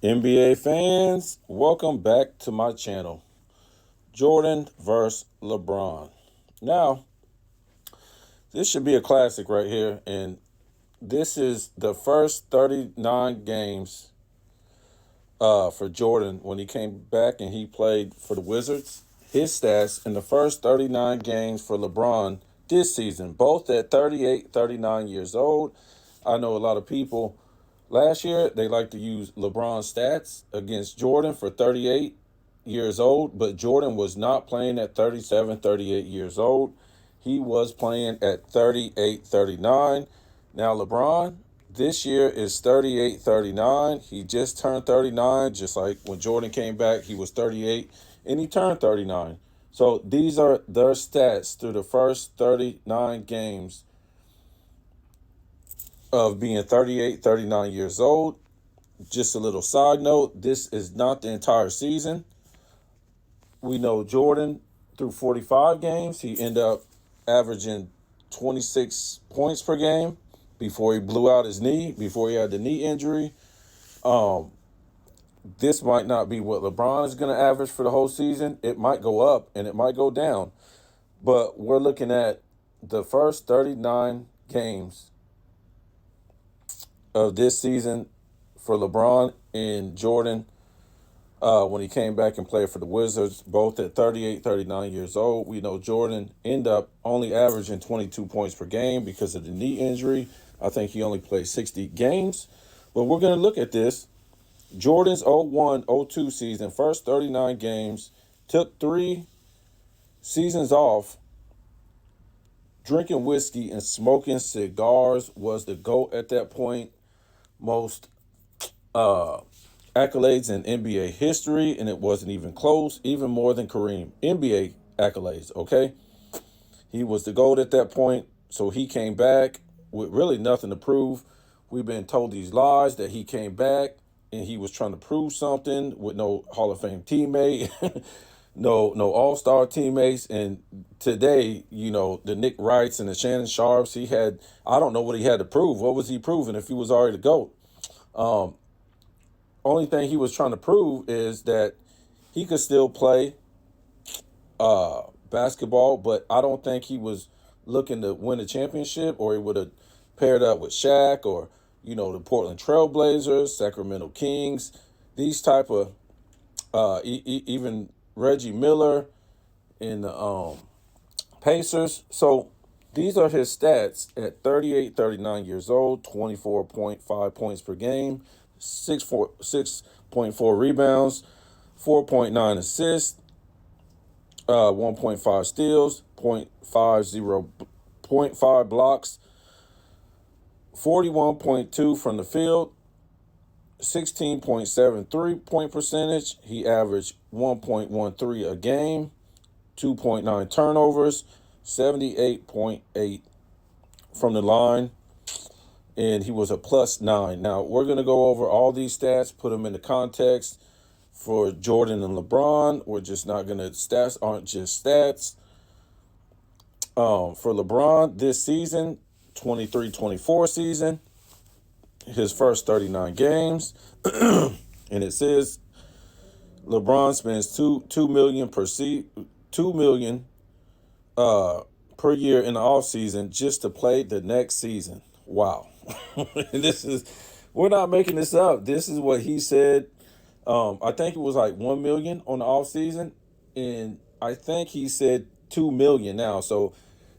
NBA fans, welcome back to my channel. Jordan versus LeBron. Now, this should be a classic right here, and this is the first 39 games for Jordan when he came back and he played for the Wizards. His stats in the first 39 games for LeBron this season, both at 38, 39 years old. I know a lot of people last year, they like to use LeBron stats against Jordan for 38 years old, but Jordan was not playing at 37, 38 years old. He was playing at 38, 39. Now, LeBron this year is 38, 39. He just turned 39, just like when Jordan came back, he was 38 and he turned 39. So these are their stats through the first 39 games of being 38, 39 years old. Just a little side note, this is not the entire season. We know Jordan, through 45 games, he ended up averaging 26 points per game before he blew out his knee, before he had the knee injury. This might not be what LeBron is going to average for the whole season. It might go up and it might go down. But we're looking at the first 39 games of this season for LeBron and Jordan when he came back and played for the Wizards, both at 38, 39 years old. We know Jordan ended up only averaging 22 points per game because of the knee injury. I think he only played 60 games. But we're going to look at this. Jordan's 01-02 season, first 39 games, took 3 seasons off. Drinking whiskey and smoking cigars, was the GOAT at that point. Most accolades in NBA history, and it wasn't even close, even more than Kareem. NBA accolades, okay? He was the GOAT at that point, so he came back with really nothing to prove. We've been told these lies that he came back and he was trying to prove something with no Hall of Fame teammate, no All-Star teammates. And today, the Nick Wrights and the Shannon Sharps, I don't know what he had to prove. What was he proving if he was already the GOAT? Only thing he was trying to prove is that he could still play basketball, but I don't think he was looking to win a championship, or he would have paired up with Shaq or, the Portland Trailblazers, Sacramento Kings, these type of, even Reggie Miller in the Pacers. So these are his stats at 38, 39 years old, 24.5 points per game, 6.4 rebounds, 4.9 assists, 1.5 steals, 0.5 blocks, 41.2 from the field, 16.7 3-point percentage. He averaged 1.13 a game, 2.9 turnovers, 78.8 from the line, and he was a +9. Now, we're going to go over all these stats, put them into context for Jordan and LeBron. We're just not going to, stats aren't just stats. For LeBron this season, 23-24 season, his first 39 games, and it says LeBron spends $2 million per year in the offseason just to play the next season. Wow. We're not making this up. This is what he said. I think it was like 1 million on the offseason, and I think he said 2 million now. So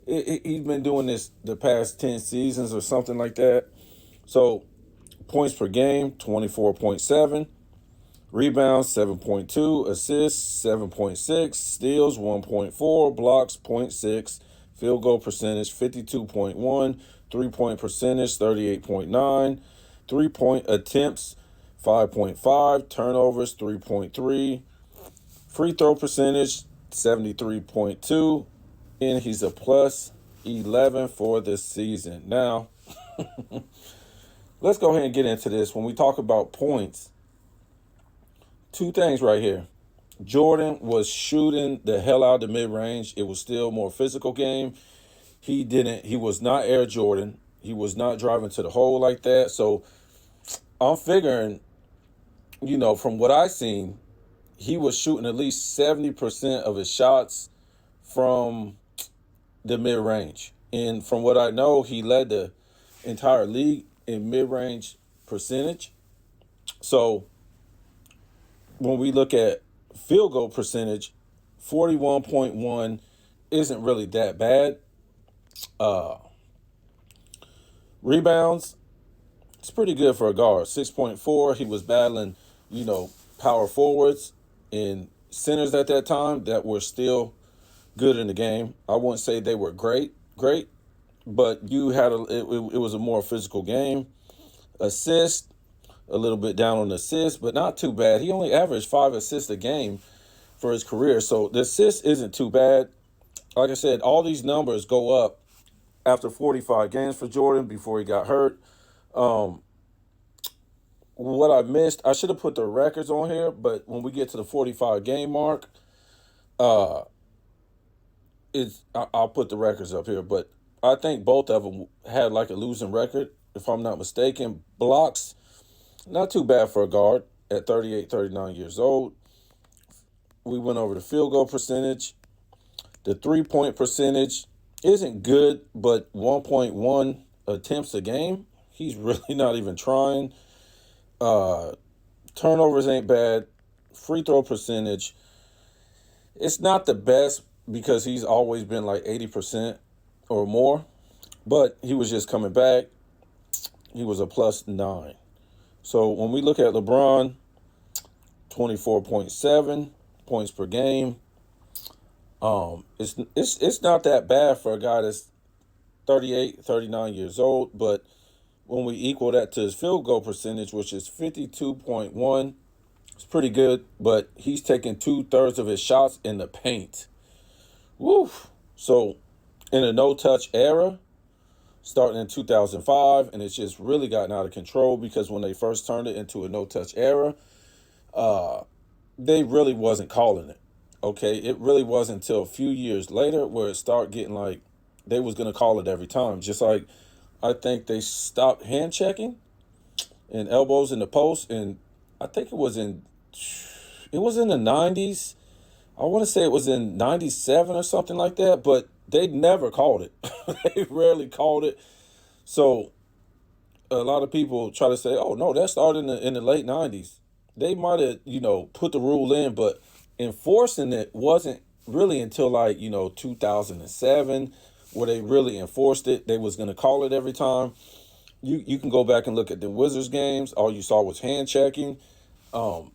he's been doing this the past 10 seasons or something like that. So points per game, 24.7. Rebounds, 7.2. Assists, 7.6. Steals, 1.4. Blocks, 0.6. Field goal percentage, 52.1. 3-point percentage, 38.9. 3-point attempts, 5.5. Turnovers, 3.3. Free throw percentage, 73.2. And he's a +11 for this season. Now, let's go ahead and get into this. When we talk about points, 2 things right here. Jordan was shooting the hell out of the mid-range. It was still more physical game. He was not Air Jordan. He was not driving to the hole like that. So I'm figuring from what I seen, he was shooting at least 70% of his shots from the mid range. And from what I know, he led the entire league in mid range percentage. So when we look at field goal percentage, 41.1 isn't really that bad. Rebounds, it's pretty good for a guard. 6.4. He was battling, power forwards and centers at that time that were still good in the game. I wouldn't say they were great, but you had it was a more physical game. Assist, a little bit down on assists, but not too bad. He only averaged 5 assists a game for his career, so the assist isn't too bad. Like I said, all these numbers go up after 45 games for Jordan before he got hurt. What I missed, I should have put the records on here, but when we get to the 45 game mark, I'll put the records up here. But I think both of them had like a losing record, if I'm not mistaken. Blocks, not too bad for a guard at 38, 39 years old. We went over the field goal percentage. The 3-point percentage isn't good, but 1.1 attempts a game. He's really not even trying. Turnovers ain't bad. Free throw percentage, it's not the best because he's always been like 80% or more, but he was just coming back. He was a +9. So when we look at LeBron, 24.7 points per game. It's not that bad for a guy that's 38, 39 years old, but when we equal that to his field goal percentage, which is 52.1, it's pretty good, but he's taking 2/3 of his shots in the paint. Woo! So in a no-touch era, starting in 2005, and it's just really gotten out of control because when they first turned it into a no-touch era, they really wasn't calling it. Okay, it really wasn't until a few years later where it started getting like they was gonna call it every time. Just like I think they stopped hand checking and elbows in the post, and I think it was in the 90s. I want to say it was in 97 or something like that, but they never called it. They rarely called it. So a lot of people try to say, "Oh no, that started in the late 90s." They might have, put the rule in, but enforcing it wasn't really until like, 2007 where they really enforced it. They was going to call it every time. You can go back and look at the Wizards games. All you saw was hand checking. The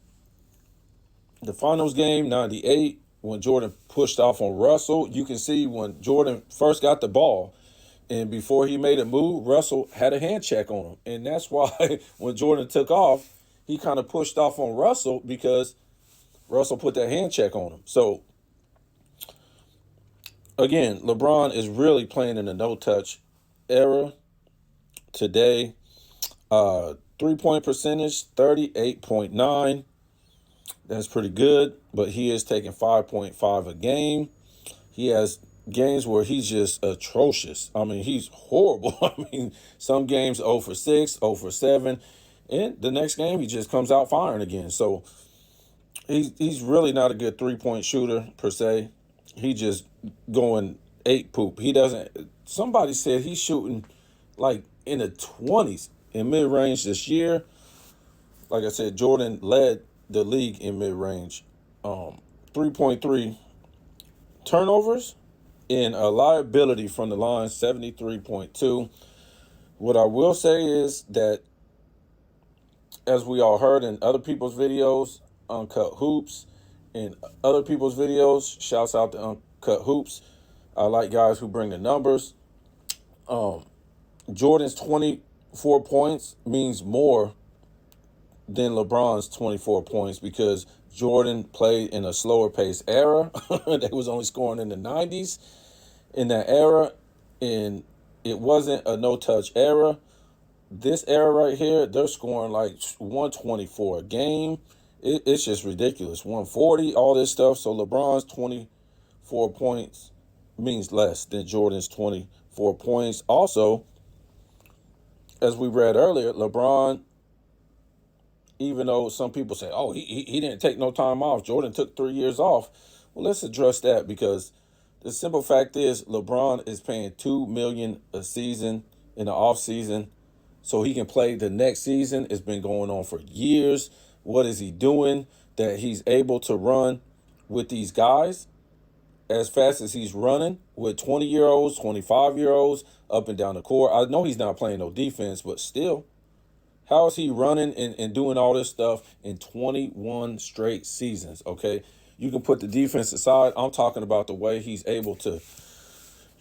finals game, 98, when Jordan pushed off on Russell, you can see when Jordan first got the ball and before he made a move, Russell had a hand check on him. And that's why when Jordan took off, he kind of pushed off on Russell because Russell put that hand check on him. So, again, LeBron is really playing in a no-touch era today. 3-point percentage, 38.9. That's pretty good, but he is taking 5.5 a game. He has games where he's just atrocious. I mean, he's horrible. I mean, some games 0 for 6, 0 for 7, and the next game he just comes out firing again. So he's really not a good 3-point shooter per se. He just going 8 poop. He doesn't. Somebody said he's shooting like in the 20s in mid range this year. Like I said, Jordan led the league in mid range. 3.3 turnovers and a liability from the line, 73.2. What I will say is that, as we all heard in other people's videos, Uncut Hoops, and other people's videos, shouts out to Uncut Hoops. I like guys who bring the numbers. Jordan's 24 points means more than LeBron's 24 points because Jordan played in a slower pace era. They was only scoring in the 90s in that era, and it wasn't a no-touch era. This era right here, they're scoring like 124 a game. It's just ridiculous. 140, all this stuff. So LeBron's 24 points means less than Jordan's 24 points. Also, as we read earlier, LeBron even though some people say, oh, he didn't take no time off. Jordan took 3 years off. Well, let's address that because the simple fact is LeBron is paying $2 million a season in the off season so he can play the next season. It's been going on for years. What is he doing that he's able to run with these guys as fast as he's running with 20-year-olds, 25-year-olds up and down the court? I know he's not playing no defense, but still, how is he running and doing all this stuff in 21 straight seasons? Okay. You can put the defense aside. I'm talking about the way he's able to,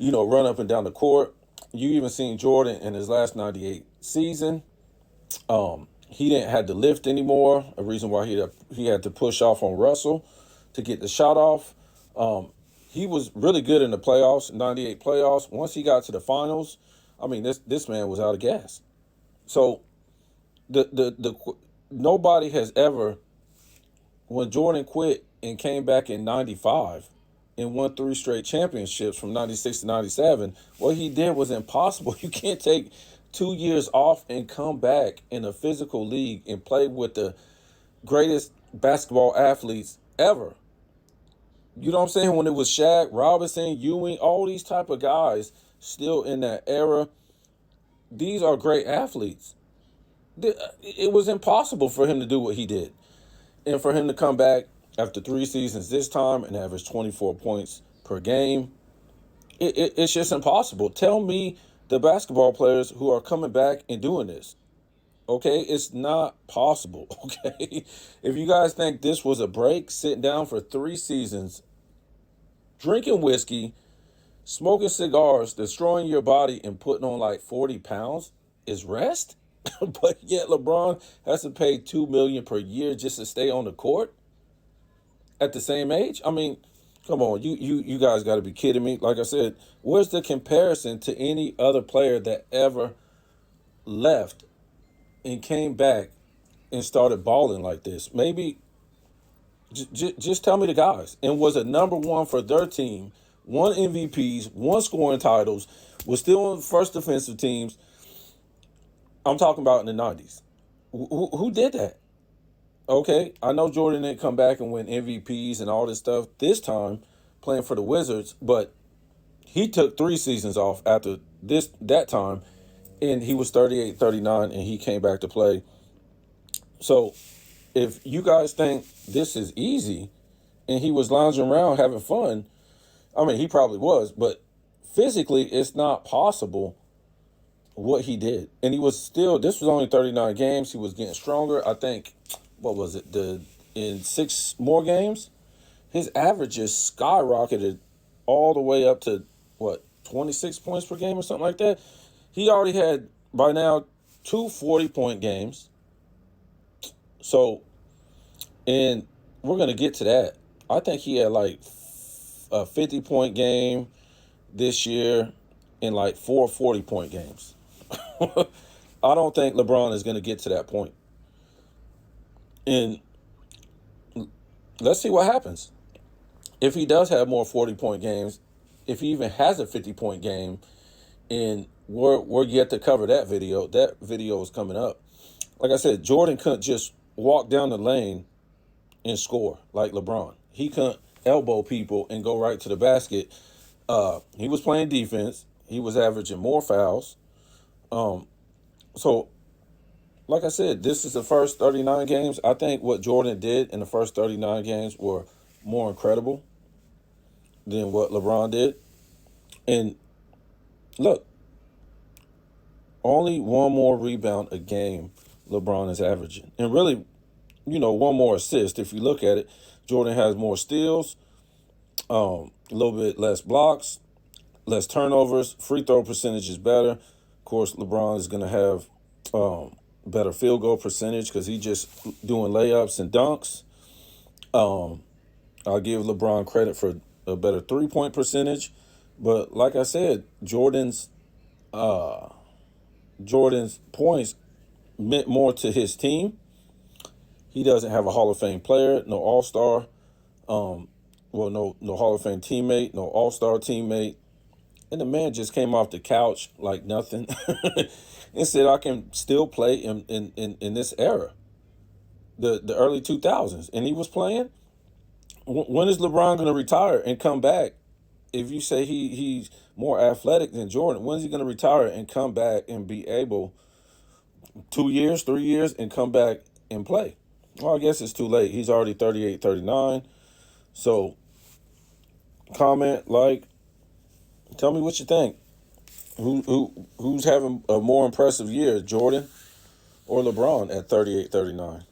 run up and down the court. You even seen Jordan in his last 98 season. He didn't have to lift anymore. A reason why he had to push off on Russell to get the shot off. He was really good in the playoffs, 98 playoffs. Once he got to the finals, I mean, this man was out of gas. So the nobody has ever, when Jordan quit and came back in 95 and won 3 straight championships from 96 to 97, what he did was impossible. You can't take 2 years off and come back in a physical league and play with the greatest basketball athletes ever. You know what I'm saying? When it was Shaq, Robinson, Ewing, all these type of guys still in that era, these are great athletes. It was impossible for him to do what he did. And for him to come back after 3 seasons this time and average 24 points per game, it's just impossible. Tell me the basketball players who are coming back and doing this. Okay, it's not possible. Okay, if you guys think this was a break, sitting down for 3 seasons, drinking whiskey, smoking cigars, destroying your body, and putting on like 40 pounds is rest? But yet LeBron has to pay $2 million per year just to stay on the court at the same age. I mean, come on, you guys got to be kidding me. Like I said, where's the comparison to any other player that ever left and came back and started balling like this? Maybe just tell me the guys. And was a number one for their team, won MVPs, won scoring titles, was still on first defensive teams. I'm talking about in the 90s. Who did that? Okay, I know Jordan didn't come back and win MVPs and all this stuff this time playing for the Wizards, but he took 3 seasons off after that time, and he was 38, 39, and he came back to play. So if you guys think this is easy and he was lounging around having fun, I mean, he probably was, but physically it's not possible what he did. And he was still, this was only 39 games. He was getting stronger. I think, what was it, in 6 more games, his averages skyrocketed all the way up to, 26 points per game or something like that. He already had, by now, 2 40-point games. So, and we're going to get to that. I think he had like a 50-point game this year in like 4 40-point games. I don't think LeBron is going to get to that point. And let's see what happens. If he does have more 40-point games, if he even has a 50-point game, and we're yet to cover that video. That video is coming up. Like I said, Jordan couldn't just walk down the lane and score like LeBron. He couldn't elbow people and go right to the basket. He was playing defense. He was averaging more fouls. So, like I said, this is the first 39 games. I think what Jordan did in the first 39 games were more incredible than what LeBron did. And look, only one more rebound a game LeBron is averaging. And really, one more assist. If you look at it, Jordan has more steals, a little bit less blocks, less turnovers. Free throw percentage is better. Of course, LeBron is going to have better field goal percentage because he's just doing layups and dunks. I'll give LeBron credit for a better 3-point percentage. But like I said, Jordan's points meant more to his team. He doesn't have a Hall of Fame player, no All-Star, no Hall of Fame teammate, no All-Star teammate. And the man just came off the couch like nothing and said, I can still play in this era. the early 2000s, and he was playing. When is LeBron going to retire and come back? If you say he's more athletic than Jordan, when is he going to retire and come back and be able 2 years, 3 years, and come back and play? Well, I guess it's too late. He's already 38, 39. So comment, like, tell me what you think. Who's having a more impressive year, Jordan or LeBron at 38, 39?